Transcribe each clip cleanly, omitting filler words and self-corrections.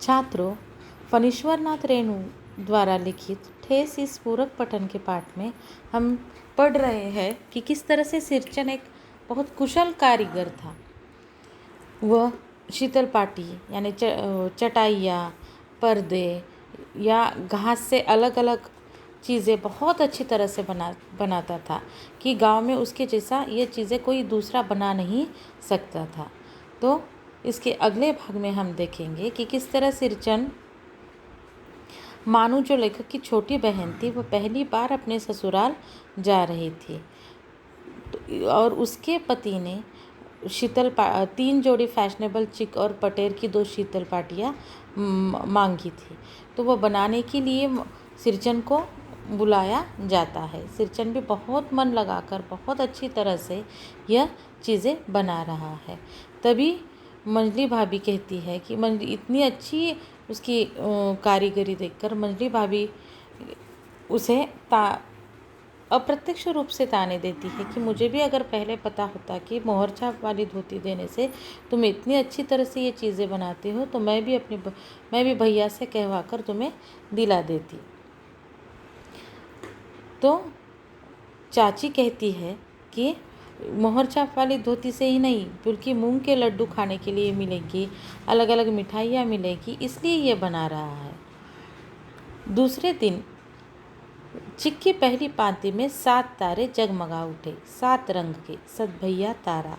छात्रों, फणीश्वरनाथ रेणु द्वारा लिखित ठेस इस पूरक पठन के पाठ में हम पढ़ रहे हैं कि किस तरह से सिरचन एक बहुत कुशल कारीगर था। वह शीतल पाटी यानी चटाइयाँ, पर्दे या घास से अलग अलग चीज़ें बहुत अच्छी तरह से बनाता था कि गांव में उसके जैसा ये चीज़ें कोई दूसरा बना नहीं सकता था। तो इसके अगले भाग में हम देखेंगे कि किस तरह सिरचन मानू, जो लेखक की छोटी बहन थी, वो पहली बार अपने ससुराल जा रही थी और उसके पति ने तीन जोड़ी फैशनेबल चिक और पटेर की 2 शीतल पाटियाँ मांगी थी। तो वो बनाने के लिए सिरचन को बुलाया जाता है। सिरचन भी बहुत मन लगाकर बहुत अच्छी तरह से यह चीज़ें बना रहा है। तभी मंजली भाभी कहती है कि मंजली इतनी अच्छी उसकी कारीगरी देखकर मंजली भाभी उसे अप्रत्यक्ष रूप से ताने देती है कि मुझे भी अगर पहले पता होता कि मोहर छाप वाली धोती देने से तुम इतनी अच्छी तरह से ये चीज़ें बनाते हो तो मैं भी भैया से कहवा कर तुम्हें दिला देती। तो चाची कहती है कि मोहर छाप वाली धोती से ही नहीं बल्कि मूंग के लड्डू खाने के लिए मिलेंगी, अलग अलग मिठाइयाँ मिलेगी, इसलिए ये बना रहा है। दूसरे दिन चिक की पहली पाँति में 7 तारे जगमगा उठे, 7 रंग के सतभैया तारा।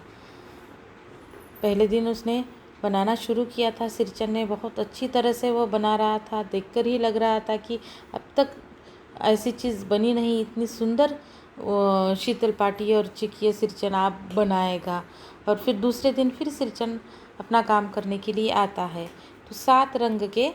पहले दिन उसने बनाना शुरू किया था। सिरचन ने बहुत अच्छी तरह से वो बना रहा था। देखकर ही लग रहा था कि अब तक ऐसी चीज़ बनी नहीं, इतनी सुंदर शीतल पाटी और चिक ये सिरचन आप बनाएगा। और फिर दूसरे दिन फिर सिरचन अपना काम करने के लिए आता है तो 7 रंग के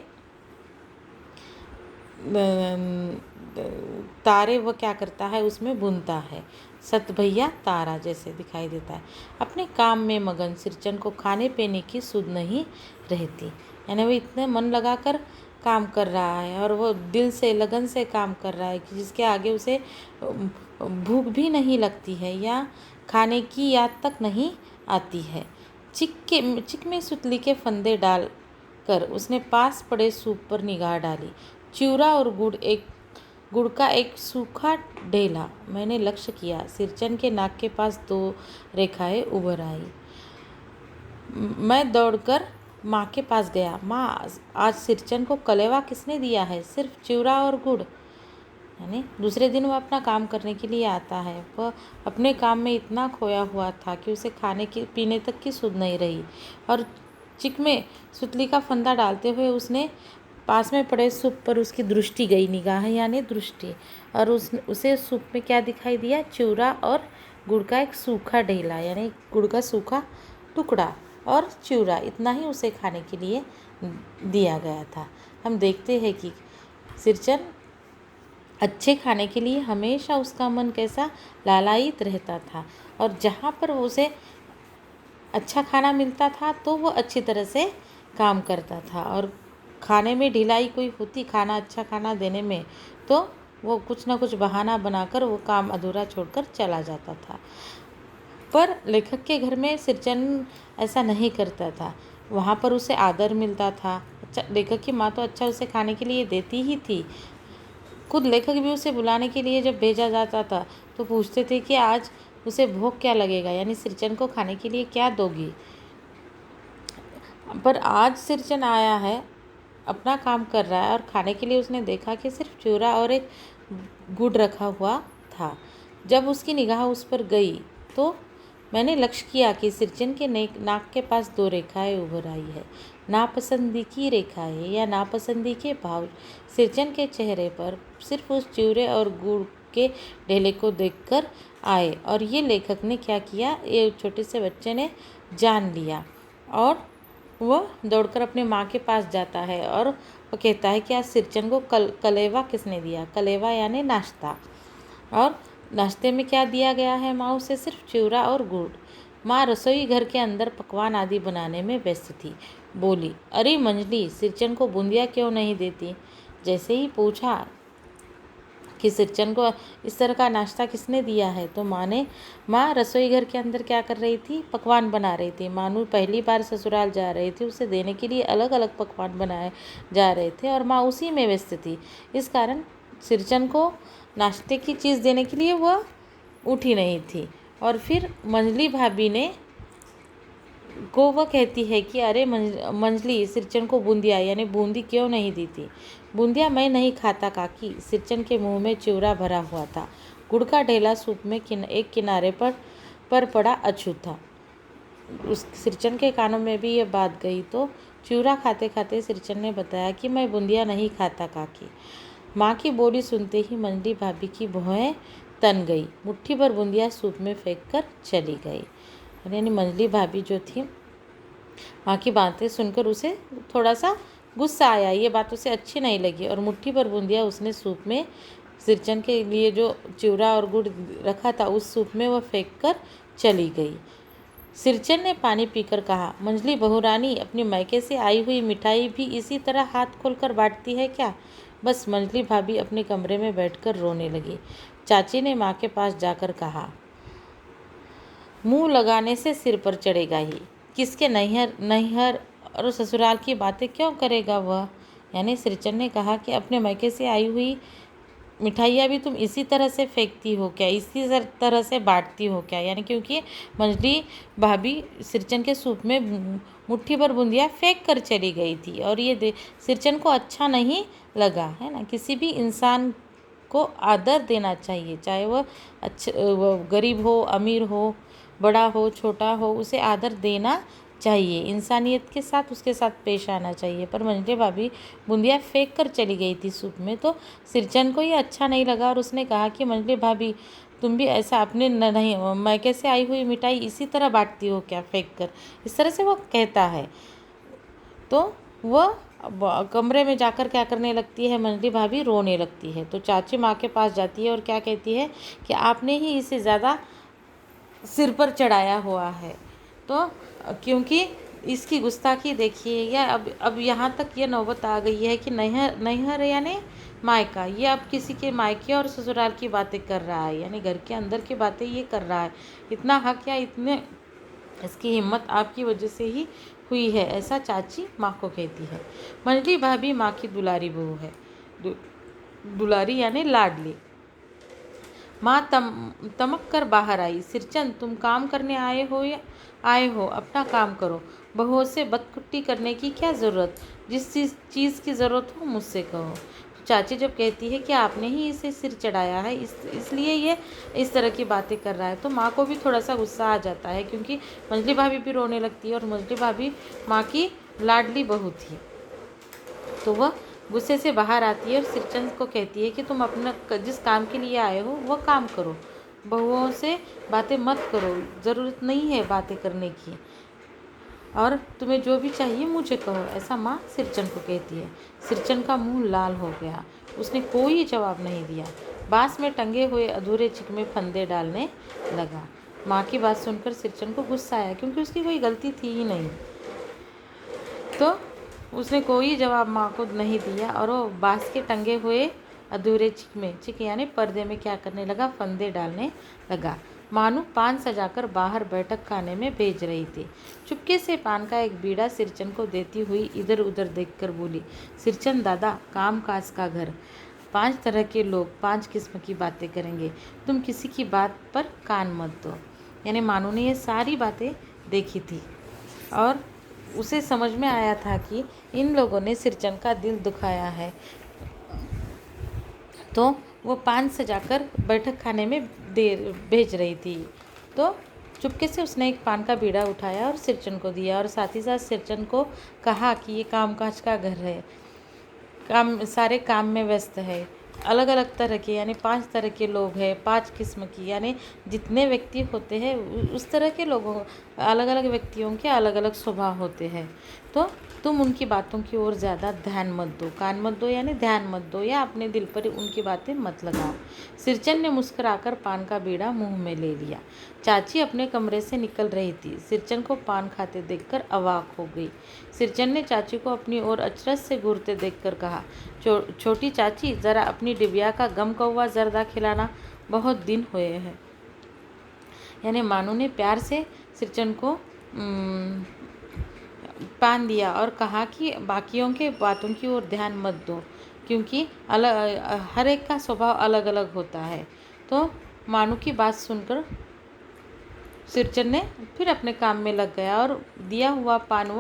तारे वो क्या करता है, उसमें बुनता है। सतभैया तारा जैसे दिखाई देता है। अपने काम में मगन सिरचन को खाने पीने की सुध नहीं रहती, यानी वो इतने मन लगाकर काम कर रहा है और वो दिल से लगन से काम कर रहा है कि जिसके आगे उसे भूख भी नहीं लगती है या खाने की याद तक नहीं आती है। चिक में सुतली के फंदे डाल कर उसने पास पड़े सूप पर निगाह डाली। चिवड़ा और गुड़ का एक सूखा ढेला मैंने लक्ष्य किया। सिरचन के नाक के पास 2 रेखाएं उभर आई। मैं दौड़कर माँ के पास गया। माँ, आज सिरचन को कलेवा किसने दिया है? सिर्फ चिवड़ा और गुड़। यानी दूसरे दिन वह अपना काम करने के लिए आता है। वह अपने काम में इतना खोया हुआ था कि उसे खाने की पीने तक की सुध नहीं रही। और चिक में सुतली का फंदा डालते हुए उसने पास में पड़े सूप पर उसकी दृष्टि गई, निगाह यानी दृष्टि, और उसे सूप में क्या दिखाई दिया? चिवड़ा और गुड़ का एक सूखा ढेला, यानी गुड़ का सूखा टुकड़ा और चिवड़ा, इतना ही उसे खाने के लिए दिया गया था। हम देखते हैं कि सिरचन अच्छे खाने के लिए हमेशा उसका मन कैसा लालायित रहता था और जहाँ पर उसे अच्छा खाना मिलता था तो वो अच्छी तरह से काम करता था। और खाने में ढिलाई कोई होती, अच्छा खाना देने में, तो वो कुछ ना कुछ बहाना बनाकर वो काम अधूरा छोड़कर चला जाता था। पर लेखक के घर में सिरचन ऐसा नहीं करता था। वहाँ पर उसे आदर मिलता था। लेखक की माँ तो अच्छा उसे खाने के लिए देती ही थी। खुद लेखक भी उसे बुलाने के लिए जब भेजा जाता था तो पूछते थे कि आज उसे भोग क्या लगेगा, यानी सिरचन को खाने के लिए क्या दोगी। पर आज सिरचन आया है, अपना काम कर रहा है और खाने के लिए उसने देखा कि सिर्फ चूरा और एक गुड़ रखा हुआ था। जब उसकी निगाह उस पर गई तो मैंने लक्ष्य किया कि सिरचन के नाक के पास 2 रेखाएं उभर आई है। नापसंदी की रेखाएं या नापसंदी के भाव सिरचन के चेहरे पर सिर्फ उस चिवड़े और गुड़ के ढेले को देखकर आए। और ये लेखक ने क्या किया, ये छोटे से बच्चे ने जान लिया और वह दौड़कर अपने माँ के पास जाता है और वो कहता है कि आज सिरचन को कलेवा किसने दिया? कलेवा यानी नाश्ता। और नाश्ते में क्या दिया गया है? माँ उसे सिर्फ चिवड़ा और गुड़। माँ रसोई घर के अंदर पकवान आदि बनाने में व्यस्त थी। बोली, अरे मंजली, सिरचन को बूंदिया क्यों नहीं देती? जैसे ही पूछा कि सिरचन को इस तरह का नाश्ता किसने दिया है। तो माँ रसोई घर के अंदर क्या कर रही थी, पकवान बना रही थी। मानू पहली बार ससुराल जा रहे थे, उसे देने के लिए अलग अलग पकवान बनाए जा रहे थे और माँ उसी में व्यस्त थी। इस कारण सिरचन को नाश्ते की चीज़ देने के लिए वह उठी नहीं थी। और फिर मंजली भाभी को वह कहती है कि अरे मंजली, सिरचन को बूंदिया यानी बूंदी क्यों नहीं दी थी। बूंदिया मैं नहीं खाता काकी। सिरचन के मुंह में चिवड़ा भरा हुआ था। गुड़ का ढेला सूप में एक किनारे पर पड़ा अछूता। उस सिरचन के कानों में भी यह बात गई तो चिवड़ा खाते खाते सिरचन ने बताया कि मैं बूंदिया नहीं खाता काकी। माँ की बोली सुनते ही मंजली भाभी की भौहें तन गई। मुट्ठी भर बूंदिया सूप में फेंक कर चली गई। यानी मंजली भाभी जो थी, माँ की बातें सुनकर उसे थोड़ा सा गुस्सा आया, ये बात उसे अच्छी नहीं लगी और मुट्ठी भर बूंदिया उसने सूप में, सिरचन के लिए जो चिवड़ा और गुड़ रखा था उस सूप में वह फेंक कर चली गई। सिरचन ने पानी पीकर कहा, मंजली बहुरानी, अपनी मायके से आई हुई मिठाई भी इसी तरह हाथ खोलकर बांटती है क्या। बस मंजली भाभी अपने कमरे में बैठकर रोने लगी। चाची ने माँ के पास जाकर कहा, मुंह लगाने से सिर पर चढ़ेगा ही। किसके नैहर और ससुराल की बातें क्यों करेगा वह। यानी सिरचन ने कहा कि अपने मायके से आई हुई मिठाइयाँ भी तुम इसी तरह से फेंकती हो क्या, इसी तरह से बांटती हो क्या। यानी क्योंकि मंजली भाभी सिरचन के सूप में मुट्ठी भर बूंदिया फेंक कर चली गई थी और ये सिरचन को अच्छा नहीं लगा, है ना। किसी भी इंसान को आदर देना चाहिए, चाहे वह वह गरीब हो, अमीर हो, बड़ा हो, छोटा हो, उसे आदर देना चाहिए। इंसानियत के साथ उसके साथ पेश आना चाहिए। पर मंजली भाभी बूंदिया फेंक कर चली गई थी सूप में, तो सिरचन को ये अच्छा नहीं लगा और उसने कहा कि मंजली भाभी, तुम भी ऐसा अपने नहीं मायके से आई हुई मिठाई इसी तरह बांटती हो क्या, फेंक कर। इस तरह से वो कहता है। तो वह कमरे में जाकर क्या करने लगती है, मंजली भाभी रोने लगती है। तो चाची माँ के पास जाती है और क्या कहती है कि आपने ही इसे ज़्यादा सिर पर चढ़ाया हुआ है। तो क्योंकि इसकी गुस्ताखी देखिए, या अब यहाँ तक ये नौबत आ गई है कि नैहर यानी मायका, ये अब किसी के मायके और ससुराल की बातें कर रहा है, यानी घर के अंदर की बातें ये कर रहा है। इतना हक या इतने इसकी हिम्मत आपकी वजह से ही हुई है, ऐसा चाची माँ को कहती है। मंजली भाभी माँ की दुलारी बहू है। दुलारी यानी लाडली। माँ तमक कर बाहर आई। सिरचन, तुम काम करने आए हो, अपना काम करो। बहुओं से बदकुट्टी करने की क्या ज़रूरत। जिस चीज़ की ज़रूरत हो मुझसे कहो। चाची जब कहती है कि आपने ही इसे सिर चढ़ाया है, इसलिए ये इस तरह की बातें कर रहा है, तो माँ को भी थोड़ा सा गुस्सा आ जाता है, क्योंकि मंजली भाभी भी रोने लगती है और मंजली भाभी माँ की लाडली बहू थी। तो वह गुस्से से बाहर आती है और सिरचन को कहती है कि तुम अपना जिस काम के लिए आए हो वह काम करो, बहुओं से बातें मत करो, ज़रूरत नहीं है बातें करने की, और तुम्हें जो भी चाहिए मुझे कहो, ऐसा माँ सिरचन को कहती है। सिरचन का मुंह लाल हो गया, उसने कोई जवाब नहीं दिया। बांस में टंगे हुए अधूरे चिक में फंदे डालने लगा। माँ की बात सुनकर सिरचन को गुस्सा आया, क्योंकि उसकी कोई गलती थी ही नहीं। तो उसने कोई जवाब माँ को नहीं दिया और वो बांस के टंगे हुए अधूरे चिक यानी पर्दे में क्या करने लगा, फंदे डालने लगा। मानू पान सजाकर बाहर बैठक खाने में भेज रही थी। चुपके से पान का एक बीड़ा सिरचन को देती हुई इधर उधर देखकर बोली, सिरचन दादा, काम काज का घर, 5 तरह के लोग 5 किस्म की बातें करेंगे, तुम किसी की बात पर कान मत दो। यानी मानू ने ये सारी बातें देखी थी और उसे समझ में आया था कि इन लोगों ने सिरचन का दिल दुखाया है, तो वो पान सजाकर बैठक खाने में भेज रही थी। तो चुपके से उसने एक पान का बीड़ा उठाया और सिरचन को दिया और साथ ही साथ सिरचन को कहा कि ये कामकाज का घर है, सारे काम में व्यस्त है, अलग अलग तरह के यानी 5 तरह के लोग हैं, 5 किस्म की यानी जितने व्यक्ति होते हैं उस तरह के लोगों, अलग अलग व्यक्तियों के अलग अलग स्वभाव होते हैं। तो तुम उनकी बातों की ओर ज़्यादा ध्यान मत दो, कान मत दो यानी ध्यान मत दो, या अपने दिल पर उनकी बातें मत लगाओ। सिरचन ने मुस्कुराकर पान का बीड़ा मुंह में ले लिया। चाची अपने कमरे से निकल रही थी। सिरचन को पान खाते देखकर अवाक हो गई। सिरचन ने चाची को अपनी ओर अचरज से घूरते देखकर कहा, छोटी चाची, ज़रा अपनी डिबिया का गम कौवा जर्दा खिलाना, बहुत दिन हुए हैं। यानी मानू ने प्यार से सिरचन को पान दिया और कहा कि बाकियों के बातों की ओर ध्यान मत दो, क्योंकि हर एक का स्वभाव अलग अलग होता है। तो मानू की बात सुनकर सिरचन ने फिर अपने काम में लग गया और दिया हुआ पान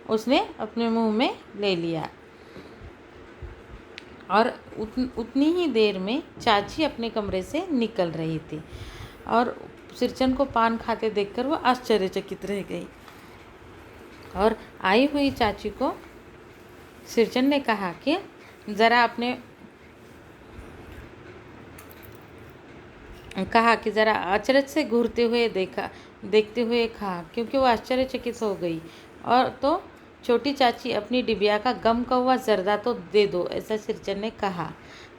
उसने अपने मुंह में ले लिया। और उतनी ही देर में चाची अपने कमरे से निकल रही थी और सिरचन को पान खाते देखकर वो आश्चर्यचकित रह गई। और आई हुई चाची को सिरचन ने कहा कि ज़रा अचरज से घूरते हुए देखते हुए कहा, क्योंकि वो आश्चर्यचकित हो गई। और तो छोटी चाची, अपनी डिबिया का गम कौवा जर्दा तो दे दो, ऐसा सिरचन ने कहा।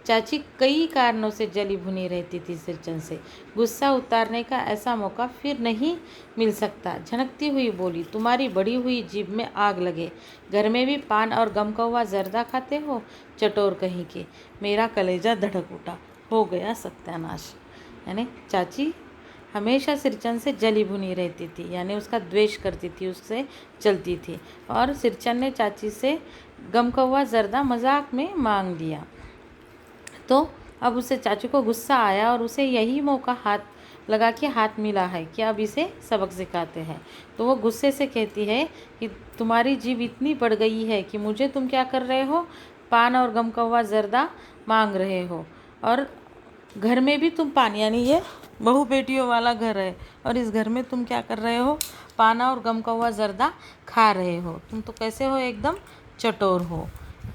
चाची कई कारणों से जली भुनी रहती थी। सिरचन से गुस्सा उतारने का ऐसा मौका फिर नहीं मिल सकता। झनकती हुई बोली, तुम्हारी बड़ी हुई जीभ में आग लगे, घर में भी पान और गम कौवा जर्दा खाते हो, चटोर कहीं के। मेरा कलेजा धड़क उठा, हो गया सत्यानाश। यानी चाची हमेशा सिरचन से जली भुनी रहती थी, यानी उसका द्वेष करती थी, उससे चलती थी। और सिरचन ने चाची से गम कौवा जर्दा मजाक में मांग लिया। तो अब उसे चाची को गुस्सा आया और उसे यही मौका हाथ लगा के हाथ मिला है कि अब इसे सबक सिखाते हैं। तो वो गुस्से से कहती है कि तुम्हारी जीभ इतनी बढ़ गई है कि मुझे तुम क्या कर रहे हो, पान और गम कौवा जर्दा मांग रहे हो, और घर में भी तुम पान, यानी ये बहू बेटियों वाला घर है, और इस घर में तुम क्या कर रहे हो, पाना और गम कौवा जर्दा खा रहे हो। तुम तो कैसे हो, एकदम चटोर हो।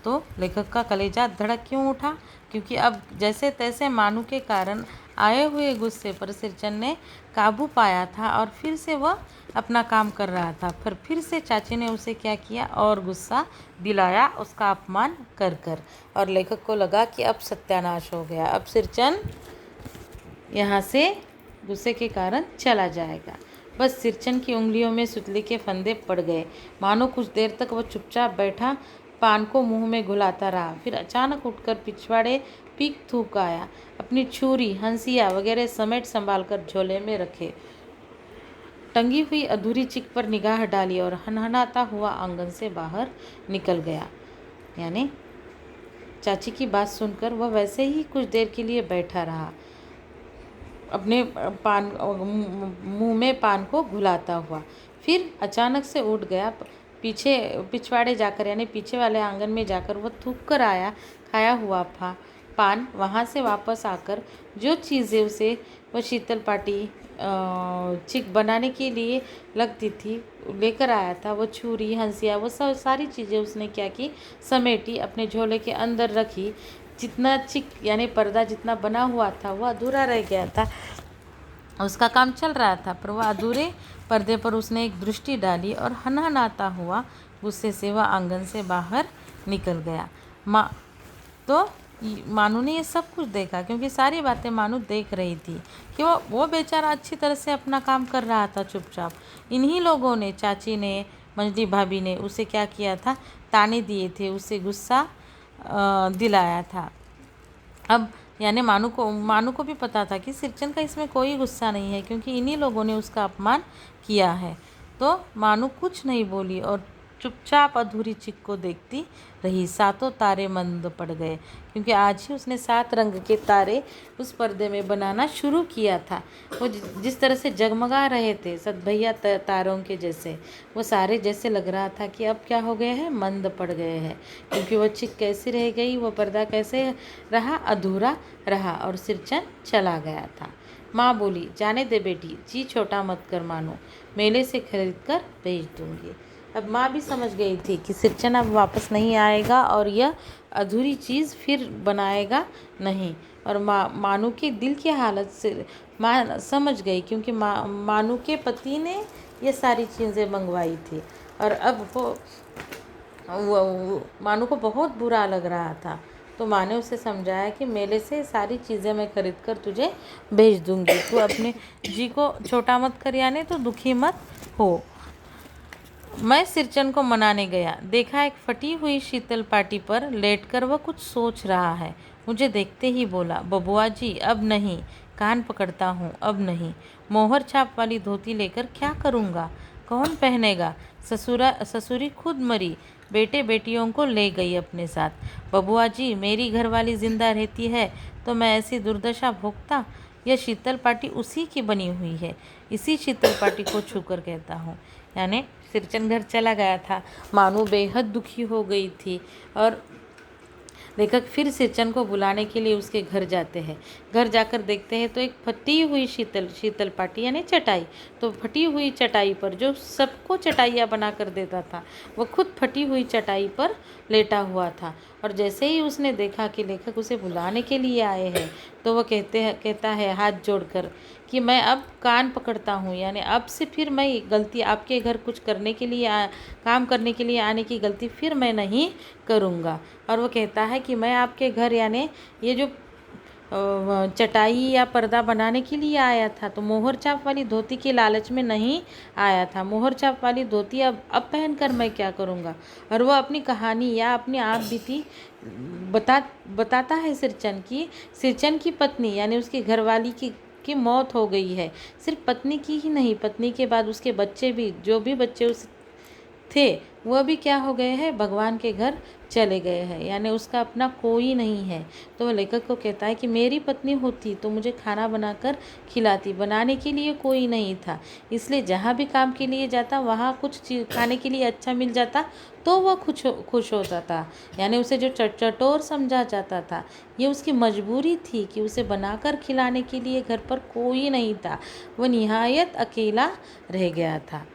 तो लेखक का कलेजा धड़क क्यों उठा, क्योंकि अब जैसे तैसे मानू के कारण आए हुए गुस्से पर सिरचन ने काबू पाया था और फिर से वह अपना काम कर रहा था। फिर से चाची ने उसे क्या किया, और गुस्सा दिलाया, उसका अपमान कर कर। और लेखक को लगा कि अब सत्यानाश हो गया, अब सिरचन यहाँ से गुस्से के कारण चला जाएगा। बस सिरचन की उंगलियों में सुतली के फंदे पड़ गए। मानो कुछ देर तक वह चुपचाप बैठा पान को मुंह में घुलाता रहा। फिर अचानक उठकर पिछवाड़े पीक थूक आया। अपनी छुरी, हंसिया वगैरह समेट संभाल कर झोले में रखे, टंगी हुई अधूरी चिक पर निगाह डाली और हनहनाता हुआ आंगन से बाहर निकल गया। यानी चाची की बात सुनकर वह वैसे ही कुछ देर के लिए बैठा रहा, अपने मुंह में पान को घुलाता हुआ। फिर अचानक से उठ गया, पिछवाड़े जाकर, यानी पीछे वाले आंगन में जाकर वह थूक कर आया खाया हुआ पान। वहाँ से वापस आकर जो चीज़ें उसे वह शीतल पाटी चिक बनाने के लिए लगती थी लेकर आया था, वो छुरी, हंसिया, वो सब सारी चीज़ें उसने क्या की, समेटी, अपने झोले के अंदर रखी। जितना चिक यानी पर्दा जितना बना हुआ था वह अधूरा रह गया था, उसका काम चल रहा था, पर वह अधूरे पर्दे पर उसने एक दृष्टि डाली और हनहनाता हुआ गुस्से से वह आंगन से बाहर निकल गया। तो मानू ने ये सब कुछ देखा, क्योंकि सारी बातें मानू देख रही थी कि वो बेचारा अच्छी तरह से अपना काम कर रहा था चुपचाप। इन्हीं लोगों ने, चाची ने, मंजली भाभी ने उसे क्या किया था, ताने दिए थे, उसे गुस्सा दिलाया था। अब यानी मानू को भी पता था कि सिरचन का इसमें कोई गुस्सा नहीं है, क्योंकि इन्हीं लोगों ने उसका अपमान किया है। तो मानू कुछ नहीं बोली और चुपचाप अधूरी चिक को देखती रही। सातों तारे मंद पड़ गए, क्योंकि आज ही उसने 7 रंग के तारे उस पर्दे में बनाना शुरू किया था। वो जिस तरह से जगमगा रहे थे सतभैया तारों के जैसे, वो सारे जैसे लग रहा था कि अब क्या हो गए हैं, मंद पड़ गए हैं, क्योंकि वो चिक कैसी रह गई, वो पर्दा कैसे रहा, अधूरा रहा, और सिरचन चला गया था। माँ बोली, जाने दे बेटी, जी छोटा मत कर मानो, मेले से खरीद कर भेज दूँगी। अब माँ भी समझ गई थी कि सिरचन अब वापस नहीं आएगा और यह अधूरी चीज़ फिर बनाएगा नहीं। और मानू के दिल की हालत से माँ समझ गई, क्योंकि मानू के पति ने ये सारी चीज़ें मंगवाई थी। और अब मानू को बहुत बुरा लग रहा था। तो माँ ने उसे समझाया कि मेले से सारी चीज़ें मैं खरीद कर तुझे भेज दूँगी, तू अपने जी को छोटा मत कर, यानी तो दुखी मत हो। मैं सिरचन को मनाने गया, देखा एक फटी हुई शीतल पाटी पर लेटकर वह कुछ सोच रहा है। मुझे देखते ही बोला, बबुआ जी अब नहीं, कान पकड़ता हूँ, अब नहीं। मोहर छाप वाली धोती लेकर क्या करूँगा, कौन पहनेगा? ससुरी खुद मरी, बेटे बेटियों को ले गई अपने साथ। बबुआ जी मेरी घरवाली जिंदा रहती है तो मैं ऐसी दुर्दशा भोगता? यह शीतल पाटी उसी की बनी हुई है, इसी शीतल पाटी को छूकर कहता हूँ। यानी सिरचन घर चला गया था। मानू बेहद दुखी हो गई थी और लेखक फिर सिरचन को बुलाने के लिए उसके घर जाते हैं। घर जाकर देखते हैं तो एक फटी हुई शीतल पाटी यानी चटाई, तो फटी हुई चटाई पर जो सबको चटाइयाँ बना कर देता था वो खुद फटी हुई चटाई पर लेटा हुआ था। और जैसे ही उसने देखा कि लेखक उसे बुलाने के लिए आए हैं तो वह कहता है हाथ जोड़कर कि मैं अब कान पकड़ता हूँ, यानी अब से फिर मैं गलती आपके घर कुछ करने के लिए काम करने के लिए आने की गलती फिर मैं नहीं करूँगा। और वो कहता है कि मैं आपके घर यानी ये जो चटाई या पर्दा बनाने के लिए आया था, तो मोहर छाप वाली धोती के लालच में नहीं आया था। मोहर छाप वाली धोती अब पहनकर मैं क्या करूँगा? और वह अपनी कहानी या अपनी आप बीती बताता है सिरचन की पत्नी यानी उसकी घरवाली की मौत हो गई है। सिर्फ पत्नी की ही नहीं, पत्नी के बाद उसके बच्चे भी, जो भी बच्चे उस थे वह भी क्या हो गए हैं, भगवान के घर चले गए हैं, यानी उसका अपना कोई नहीं है। तो वह लेखक को कहता है कि मेरी पत्नी होती तो मुझे खाना बनाकर खिलाती, बनाने के लिए कोई नहीं था, इसलिए जहाँ भी काम के लिए जाता वहाँ कुछ चीज़ खाने के लिए अच्छा मिल जाता तो वह खुश हो जाता। यानी उसे जो चटोर समझा जाता था, ये उसकी मजबूरी थी कि उसे बनाकर खिलाने के लिए घर पर कोई नहीं था, वह निहायत अकेला रह गया था।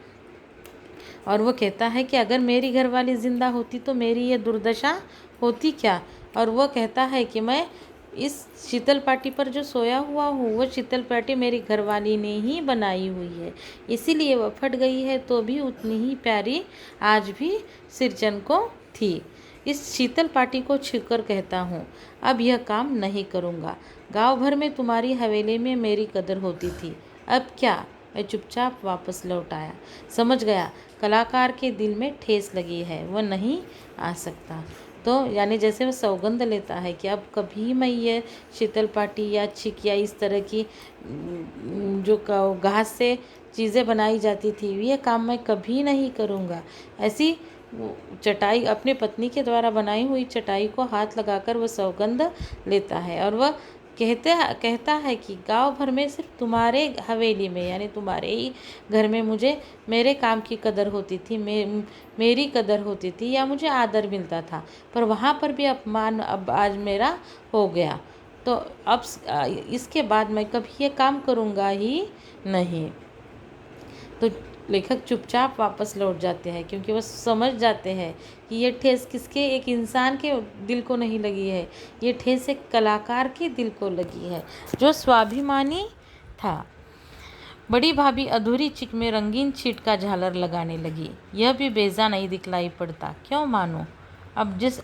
और वो कहता है कि अगर मेरी घरवाली ज़िंदा होती तो मेरी ये दुर्दशा होती क्या? और वो कहता है कि मैं इस शीतल पाटी पर जो सोया हुआ हूँ वो शीतल पाटी मेरी घरवाली ने ही बनाई हुई है, इसीलिए वह फट गई है तो भी उतनी ही प्यारी आज भी सिरचन को थी। इस शीतल पाटी को छूकर कहता हूँ अब यह काम नहीं करूँगा। गांव भर में तुम्हारी हवेली में मेरी कदर होती थी, अब क्या? मैं चुपचाप वापस लौट आया। समझ गया कलाकार के दिल में ठेस लगी है, वह नहीं आ सकता। तो यानी जैसे वह सौगंध लेता है कि अब कभी मैं ये शीतल पाटी या छिक या इस तरह की जो घास से चीज़ें बनाई जाती थी ये काम मैं कभी नहीं करूँगा। ऐसी चटाई अपने पत्नी के द्वारा बनाई हुई चटाई को हाथ लगाकर वह सौगंध लेता है और वह कहता है कि गांव भर में सिर्फ तुम्हारे हवेली में यानी तुम्हारे ही घर में मुझे मेरे काम की कदर होती थी, मेरी कदर होती थी या मुझे आदर मिलता था, पर वहाँ पर भी अपमान अब आज मेरा हो गया। तो अब इसके बाद मैं कभी ये काम करूँगा ही नहीं। तो लेखक चुपचाप वापस लौट जाते हैं क्योंकि वो समझ जाते हैं कि ये ठेस किसके, एक इंसान के दिल को नहीं लगी है, ये ठेस एक कलाकार के दिल को लगी है जो स्वाभिमानी था। बड़ी भाभी अधूरी चिक में रंगीन छीट का झालर लगाने लगी। यह भी बेजा नहीं दिखलाई पड़ता, क्यों मानो? अब जिस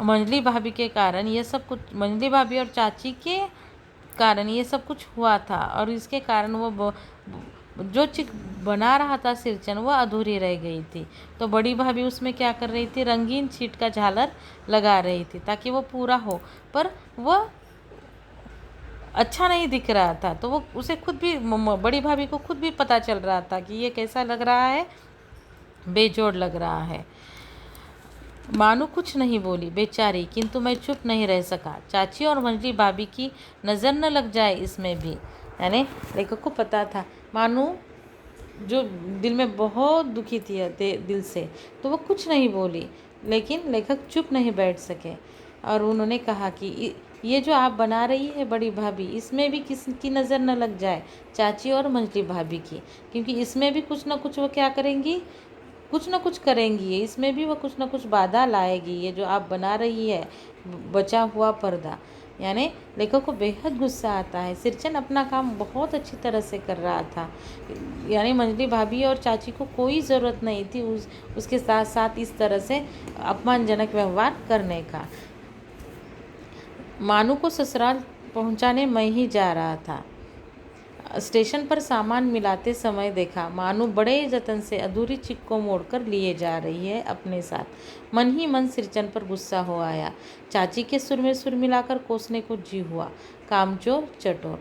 मंजली भाभी के कारण ये सब कुछ, मंजली भाभी और चाची के कारण ये सब कुछ हुआ था और इसके कारण वो जो चिक बना रहा था सिरचन वह अधूरी रह गई थी। तो बड़ी भाभी उसमें क्या कर रही थी, रंगीन छीट का झालर लगा रही थी ताकि वो पूरा हो, पर वह अच्छा नहीं दिख रहा था। तो वो उसे खुद भी, बड़ी भाभी को खुद भी पता चल रहा था कि ये कैसा लग रहा है, बेजोड़ लग रहा है। मानू कुछ नहीं बोली बेचारी, किंतु मैं चुप नहीं रह सका। चाची और मंजली भाभी की नज़र न लग जाए इसमें भी, यानी लेखक को पता था मानू जो दिल में बहुत दुखी थी दिल से, तो वो कुछ नहीं बोली, लेकिन लेखक चुप नहीं बैठ सके और उन्होंने कहा कि ये जो आप बना रही है बड़ी भाभी, इसमें भी किसकी नज़र न लग जाए, चाची और मंजली भाभी की, क्योंकि इसमें भी कुछ ना कुछ वो क्या करेंगी, कुछ ना कुछ करेंगी, इसमें भी वो कुछ ना कुछ बाधा लाएगी। ये जो आप बना रही है बचा हुआ पर्दा, यानी लेखक को बेहद गुस्सा आता है। सिरचन अपना काम बहुत अच्छी तरह से कर रहा था, यानी मंजली भाभी और चाची को कोई ज़रूरत नहीं थी उसके साथ साथ इस तरह से अपमानजनक व्यवहार करने का। मानू को ससुराल पहुंचाने मैं ही जा रहा था। स्टेशन पर सामान मिलाते समय देखा मानू बड़े जतन से अधूरी चिक को मोड़कर लिए जा रही है अपने साथ। मन ही मन सिरचन पर गुस्सा हो आया। चाची के सुर में सुर मिलाकर कोसने को जी हुआ। कामचोर चटोर,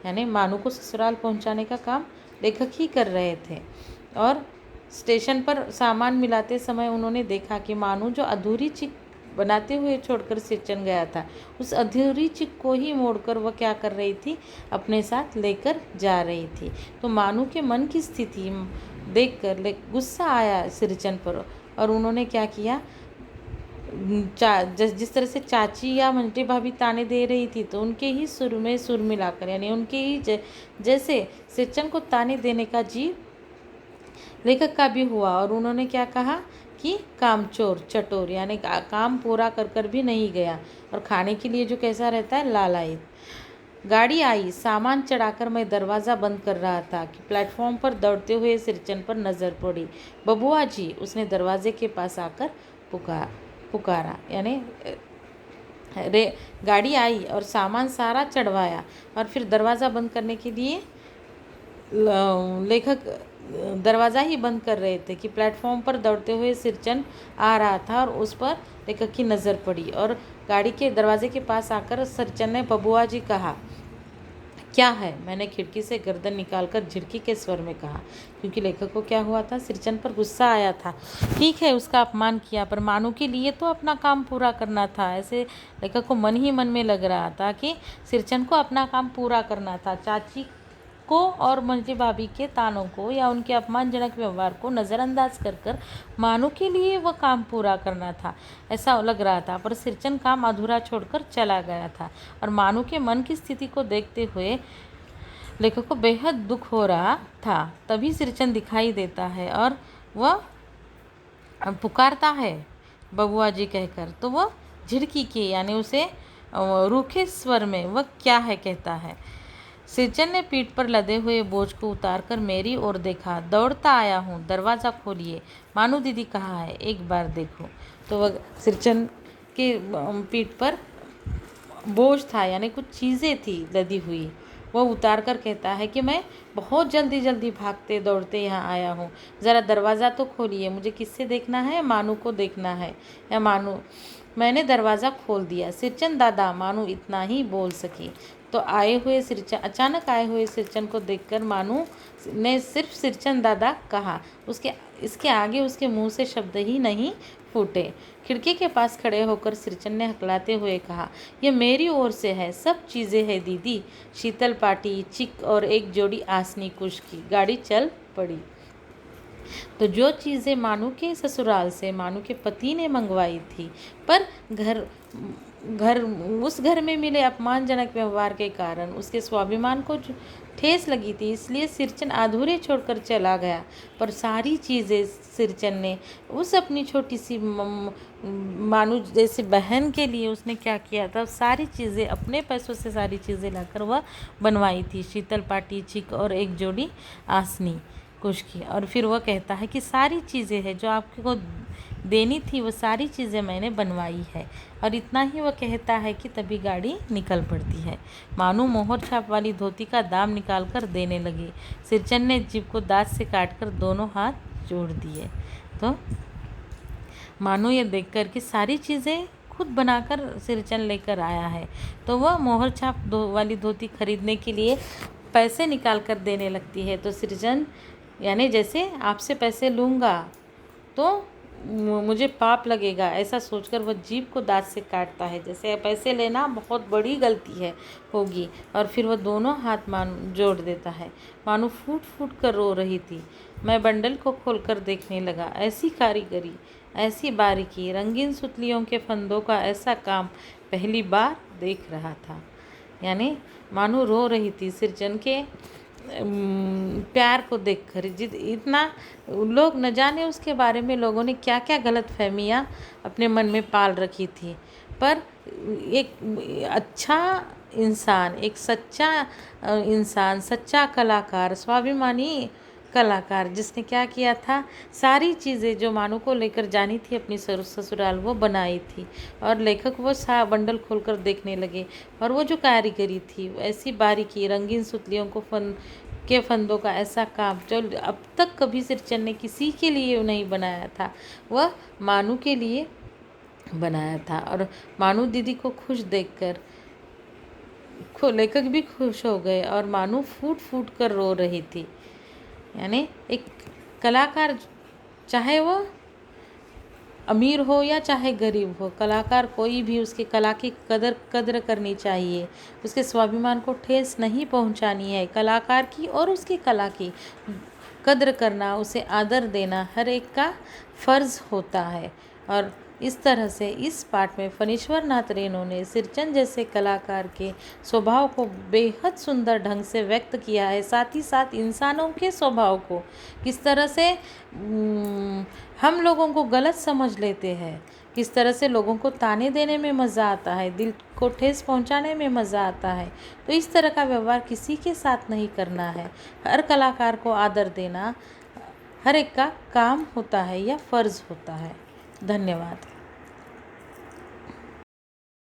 यानी मानू को ससुराल पहुंचाने का काम लेखक ही कर रहे थे और स्टेशन पर सामान मिलाते समय उन्होंने देखा कि मानू जो अधूरी चिक बनाते हुए छोड़कर सिरचन गया था, उस अधूरी चिक को ही मोड़कर वह क्या कर रही थी, अपने साथ लेकर जा रही थी। तो मानू के मन की स्थिति देखकर गुस्सा आया सिरचन पर और उन्होंने क्या किया, जिस तरह से चाची या मंटी भाभी ताने दे रही थी तो उनके ही सुर में सुर मिलाकर, यानी उनके ही जैसे सिरचन को ताने देने का जी लेखक का भी हुआ और उन्होंने क्या कहा कि कामचोर चटोर, यानी काम पूरा कर कर भी नहीं गया और खाने के लिए जो कैसा रहता है, लालायित। गाड़ी आई, सामान चढ़ाकर मैं दरवाज़ा बंद कर रहा था कि प्लेटफॉर्म पर दौड़ते हुए सिरचन पर नज़र पड़ी। बबुआ जी, उसने दरवाजे के पास आकर पुकारा, यानी गाड़ी आई और सामान सारा चढ़वाया और फिर दरवाज़ा बंद करने के लिए लेखक दरवाज़ा ही बंद कर रहे थे कि प्लेटफॉर्म पर दौड़ते हुए सिरचन आ रहा था और उस पर लेखक की नज़र पड़ी और गाड़ी के दरवाजे के पास आकर सिरचन ने बबुआ जी कहा। क्या है, मैंने खिड़की से गर्दन निकालकर झिड़की के स्वर में कहा, क्योंकि लेखक को क्या हुआ था, सिरचन पर गुस्सा आया था। ठीक है, उसका अपमान किया, पर मानू के लिए तो अपना काम पूरा करना था। ऐसे लेखक को मन ही मन में लग रहा था कि सिरचन को अपना काम पूरा करना था। चाची को और मंजली भाभी के तानों को या उनके अपमानजनक व्यवहार को नज़रअंदाज कर कर मानू के लिए वह काम पूरा करना था, ऐसा लग रहा था। पर सिरचन काम अधूरा छोड़कर चला गया था और मानू के मन की स्थिति को देखते हुए लेखक को बेहद दुख हो रहा था। तभी सिरचन दिखाई देता है और वह पुकारता है बबुआ जी कहकर, तो वह झिड़की के, यानी उसे रूखे स्वर में वह क्या है कहता है। सिरचन ने पीठ पर लदे हुए बोझ को उतारकर मेरी ओर देखा। दौड़ता आया हूँ, दरवाज़ा खोलिए। मानू दीदी कहाँ है, एक बार देखो। तो वह सिरचन के पीठ पर बोझ था, यानी कुछ चीज़ें थी लदी हुई, वह उतार कर कहता है कि मैं बहुत जल्दी जल्दी भागते दौड़ते यहाँ आया हूँ, ज़रा दरवाज़ा तो खोलिए, मुझे किससे देखना है, मानू को देखना है। या मानू, मैंने दरवाज़ा खोल दिया। सिरचन दादा, मानू इतना ही बोल सकी। तो अचानक आए हुए सिरचन को देखकर मानू ने सिर्फ सिरचन दादा कहा, इसके आगे उसके मुंह से शब्द ही नहीं फूटे। खिड़की के पास खड़े होकर सिरचन ने हकलाते हुए कहा, यह मेरी ओर से है, सब चीज़ें हैं दीदी, शीतल पाटी, चिक और एक जोड़ी आसनी कुश की। गाड़ी चल पड़ी। तो जो चीज़ें मानू के ससुराल से मानू के पति ने मंगवाई थी, पर उस घर में मिले अपमानजनक व्यवहार के कारण उसके स्वाभिमान को ठेस लगी थी, इसलिए सिरचन अधूरे छोड़कर चला गया। पर सारी चीज़ें सिरचन ने उस अपनी छोटी सी मानू जैसी बहन के लिए उसने क्या किया था, सारी चीज़ें अपने पैसों से सारी चीज़ें लाकर वह बनवाई थी, शीतल पाटी, चिक और एक जोड़ी आसनी कुछ की। और फिर वह कहता है कि सारी चीज़ें हैं जो आपको देनी थी, वो सारी चीज़ें मैंने बनवाई है। और इतना ही वह कहता है कि तभी गाड़ी निकल पड़ती है। मानू मोहर छाप वाली धोती का दाम निकाल कर देने लगी। सिरचन ने जीभ को दांत से काटकर दोनों हाथ जोड़ दिए। तो मानू ये देखकर कि सारी चीज़ें खुद बनाकर सिरचन लेकर आया है, तो वह मोहर छाप वाली धोती खरीदने के लिए पैसे निकाल कर देने लगती है। तो सिरचन, यानी जैसे आपसे पैसे लूँगा तो मुझे पाप लगेगा, ऐसा सोचकर वह जीभ को दांत से काटता है, जैसे पैसे लेना बहुत बड़ी गलती है होगी। और फिर वह दोनों हाथ जोड़ देता है। मानू फूट फूट कर रो रही थी। मैं बंडल को खोलकर देखने लगा। ऐसी कारीगरी, ऐसी बारीकी, रंगीन सुतलियों के फंदों का ऐसा काम पहली बार देख रहा था। यानी मानू रो रही थी सिरचन के प्यार को देखकर। इतना लोग न जाने उसके बारे में लोगों ने क्या क्या गलत फहमियाँ अपने मन में पाल रखी थी, पर एक अच्छा इंसान, एक सच्चा इंसान, सच्चा कलाकार, स्वाभिमानी कलाकार, जिसने क्या किया था, सारी चीज़ें जो मानू को लेकर जानी थी अपनी ससुराल, वो बनाई थी। और लेखक वो बंडल खोलकर देखने लगे, और वो जो कारीगरी थी, ऐसी बारीकी, रंगीन सुतलियों को फंदों का ऐसा काम जो अब तक कभी सिरचन ने किसी के लिए नहीं बनाया था, वह मानू के लिए बनाया था। और मानू दीदी को खुश देखकर लेखक भी खुश हो गए, और मानू फूट फूट कर रो रही थी। यानी एक कलाकार, चाहे वो अमीर हो या चाहे गरीब हो, कलाकार कोई भी, उसके कला की कदर करनी चाहिए, उसके स्वाभिमान को ठेस नहीं पहुंचानी है। कलाकार की और उसकी कला की कदर करना, उसे आदर देना हर एक का फ़र्ज़ होता है। और इस तरह से इस पाठ में फणीश्वर नाथ रेणु ने सिरचन जैसे कलाकार के स्वभाव को बेहद सुंदर ढंग से व्यक्त किया है। साथ ही साथ इंसानों के स्वभाव को किस तरह से हम लोगों को गलत समझ लेते हैं, किस तरह से लोगों को ताने देने में मज़ा आता है, दिल को ठेस पहुंचाने में मज़ा आता है। तो इस तरह का व्यवहार किसी के साथ नहीं करना है। हर कलाकार को आदर देना हर एक का काम होता है या फ़र्ज़ होता है। धन्यवाद।